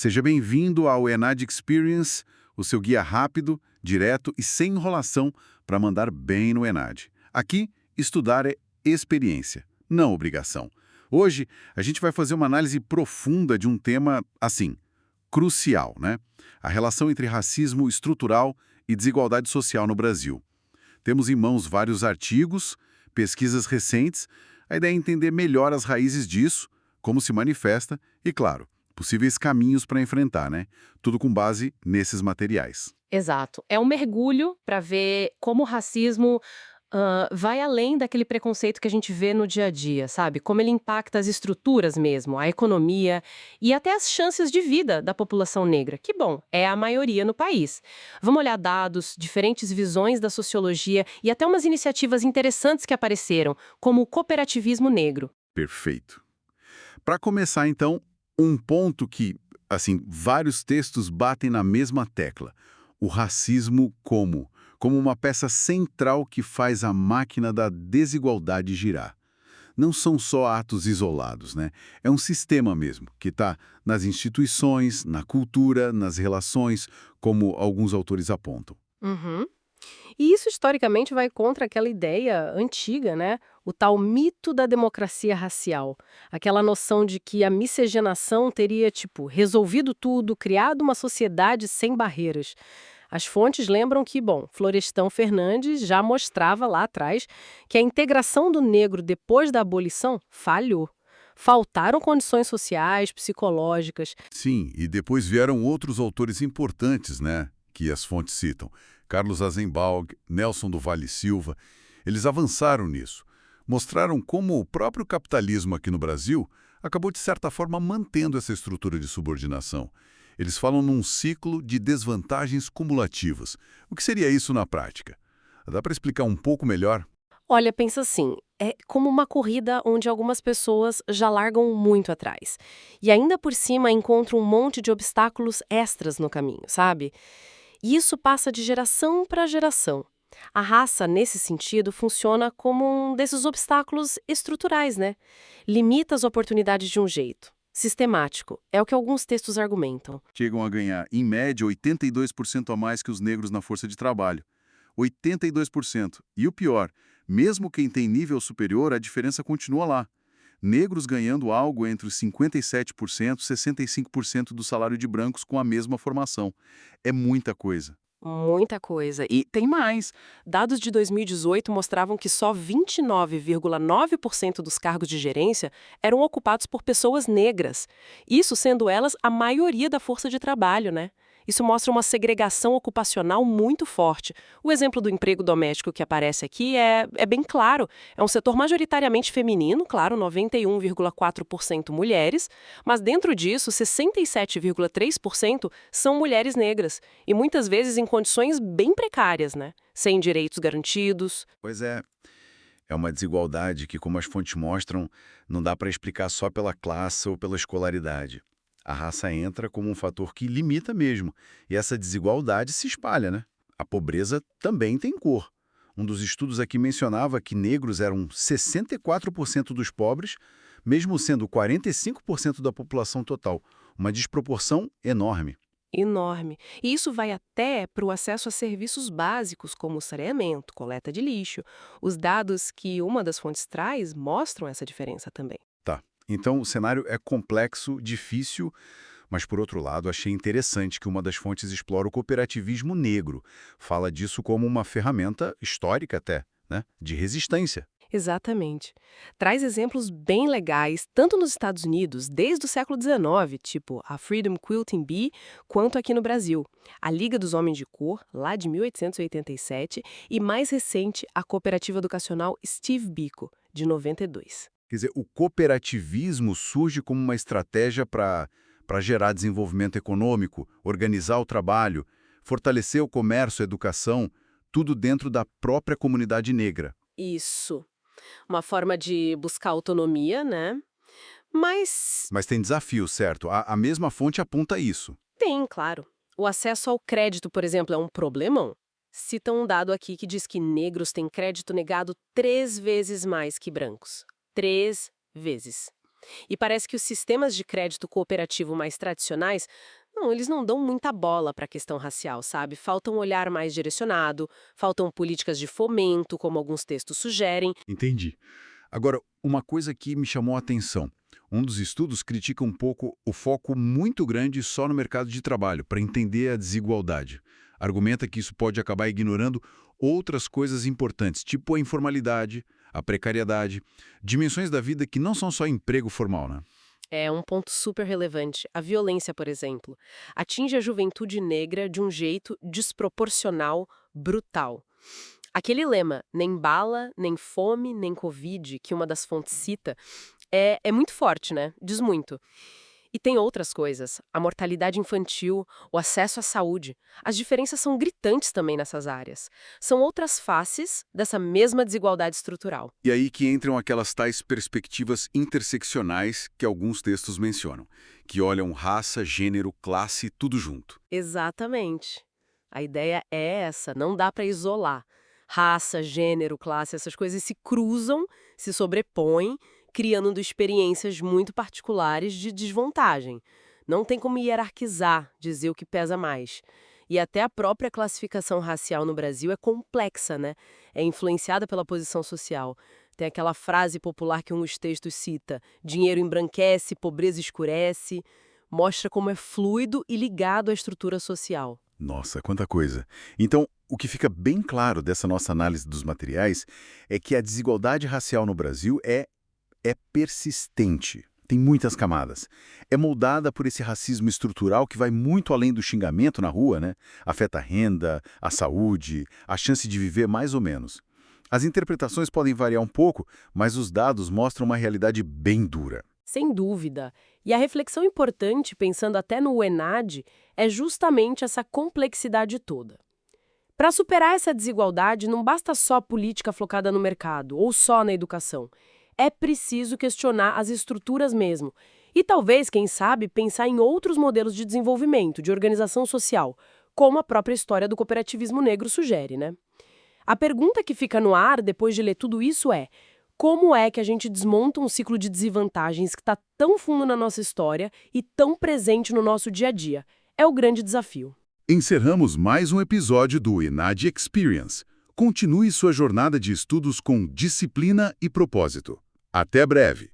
Seja bem-vindo ao Enad Experience, o seu guia rápido, direto e sem enrolação para mandar bem no Enad. Aqui, estudar é experiência, não obrigação. Hoje, a gente vai fazer uma análise profunda de um tema, assim, crucial, né? A relação entre racismo estrutural e desigualdade social no Brasil. Temos em mãos vários artigos, pesquisas recentes, a ideia é entender melhor as raízes disso, como se manifesta e, claro, possíveis caminhos para enfrentar, né? Tudo com base nesses materiais. Exato. É um mergulho para ver como o racismo vai além daquele preconceito que a gente vê no dia a dia, sabe? Como ele impacta as estruturas mesmo, a economia e até as chances de vida da população negra, que, bom, é a maioria no país. Vamos olhar dados, diferentes visões da sociologia e até umas iniciativas interessantes que apareceram, como o cooperativismo negro. Perfeito. Para começar, então, um ponto que, assim, vários textos batem na mesma tecla. O racismo como uma peça central que faz a máquina da desigualdade girar. Não são só atos isolados, né? É um sistema mesmo, que está nas instituições, na cultura, nas relações, como alguns autores apontam. Uhum. E isso historicamente vai contra aquela ideia antiga, né? O tal mito da democracia racial. Aquela noção de que a miscigenação teria, tipo, resolvido tudo, criado uma sociedade sem barreiras. As fontes lembram que, bom, Florestan Fernandes já mostrava lá atrás que a integração do negro depois da abolição falhou. Faltaram condições sociais, psicológicas. Sim, e depois vieram outros autores importantes, né, que as fontes citam. Carlos Azenbalg, Nelson do Vale Silva. Eles avançaram nisso. Mostraram como o próprio capitalismo aqui no Brasil acabou, de certa forma, mantendo essa estrutura de subordinação. Eles falam num ciclo de desvantagens cumulativas. O que seria isso na prática? Dá para explicar um pouco melhor? Olha, pensa assim, é como uma corrida onde algumas pessoas já largam muito atrás. E ainda por cima encontram um monte de obstáculos extras no caminho, sabe? E isso passa de geração para geração. A raça, nesse sentido, funciona como um desses obstáculos estruturais, né? Limita as oportunidades de um jeito. Sistemático, é o que alguns textos argumentam. Chegam a ganhar, em média, 82% a mais que os negros na força de trabalho. 82%. E o pior, mesmo quem tem nível superior, a diferença continua lá. Negros ganhando algo entre os 57% e 65% do salário de brancos com a mesma formação. É muita coisa. Muita coisa. E tem mais. Dados de 2018 mostravam que só 29,9% dos cargos de gerência eram ocupados por pessoas negras. Isso sendo elas a maioria da força de trabalho, né? Isso mostra uma segregação ocupacional muito forte. O exemplo do emprego doméstico que aparece aqui é bem claro. É um setor majoritariamente feminino, claro, 91,4% mulheres, mas dentro disso, 67,3% são mulheres negras. E muitas vezes em condições bem precárias, né? Sem direitos garantidos. Pois é uma desigualdade que, como as fontes mostram, não dá para explicar só pela classe ou pela escolaridade. A raça entra como um fator que limita mesmo, e essa desigualdade se espalha, né? A pobreza também tem cor. Um dos estudos aqui mencionava que negros eram 64% dos pobres, mesmo sendo 45% da população total. Uma desproporção enorme. Enorme. E isso vai até para o acesso a serviços básicos, como o saneamento, coleta de lixo. Os dados que uma das fontes traz mostram essa diferença também. Tá. Então, o cenário é complexo, difícil, mas, por outro lado, achei interessante que uma das fontes explora o cooperativismo negro. Fala disso como uma ferramenta histórica até, né? De resistência. Exatamente. Traz exemplos bem legais, tanto nos Estados Unidos, desde o século XIX, tipo a Freedom Quilting Bee, quanto aqui no Brasil. A Liga dos Homens de Cor, lá de 1887, e mais recente, a Cooperativa Educacional Steve Biko, de 92. Quer dizer, o cooperativismo surge como uma estratégia para gerar desenvolvimento econômico, organizar o trabalho, fortalecer o comércio, a educação, tudo dentro da própria comunidade negra. Isso. Uma forma de buscar autonomia, né? Mas Mas tem desafio, certo? A mesma fonte aponta isso. tem, claro. O acesso ao crédito, por exemplo, é um problemão. Cita um dado aqui que diz que negros têm crédito negado 3 vezes mais que brancos. 3 vezes. E parece que os sistemas de crédito cooperativo mais tradicionais, não, eles não dão muita bola para a questão racial, sabe? Falta um olhar mais direcionado, faltam políticas de fomento, como alguns textos sugerem. Entendi. Agora, uma coisa que me chamou a atenção. Um dos estudos critica um pouco o foco muito grande só no mercado de trabalho, para entender a desigualdade. Argumenta que isso pode acabar ignorando outras coisas importantes, tipo a informalidade, a precariedade, dimensões da vida que não são só emprego formal, né? É um ponto super relevante. A violência, por exemplo, atinge a juventude negra de um jeito desproporcional, brutal. Aquele lema, nem bala, nem fome, nem Covid, que uma das fontes cita, é muito forte, né? Diz muito. E tem outras coisas, a mortalidade infantil, o acesso à saúde. As diferenças são gritantes também nessas áreas. São outras faces dessa mesma desigualdade estrutural. E aí que entram aquelas tais perspectivas interseccionais que alguns textos mencionam, que olham raça, gênero, classe, tudo junto. Exatamente. A ideia é essa, não dá para isolar. Raça, gênero, classe, essas coisas se cruzam, se sobrepõem, criando experiências muito particulares de desvantagem. Não tem como hierarquizar, dizer o que pesa mais. E até a própria classificação racial no Brasil é complexa, né? É influenciada pela posição social. Tem aquela frase popular que um dos textos cita: dinheiro embranquece, pobreza escurece. Mostra como é fluido e ligado à estrutura social. Nossa, quanta coisa. Então, o que fica bem claro dessa nossa análise dos materiais é que a desigualdade racial no Brasil é persistente. Tem muitas camadas. É moldada por esse racismo estrutural que vai muito além do xingamento na rua, né? Afeta a renda, a saúde, a chance de viver mais ou menos. As interpretações podem variar um pouco, mas os dados mostram uma realidade bem dura. Sem dúvida. E a reflexão importante, pensando até no ENAD, é justamente essa complexidade toda. Para superar essa desigualdade, não basta só política focada no mercado ou só na educação. É preciso questionar as estruturas mesmo. E talvez, quem sabe, pensar em outros modelos de desenvolvimento, de organização social, como a própria história do cooperativismo negro sugere, né? A pergunta que fica no ar depois de ler tudo isso é: como é que a gente desmonta um ciclo de desvantagens que está tão fundo na nossa história e tão presente no nosso dia a dia? É o grande desafio. Encerramos mais um episódio do ENAD Experience. Continue sua jornada de estudos com disciplina e propósito. Até breve!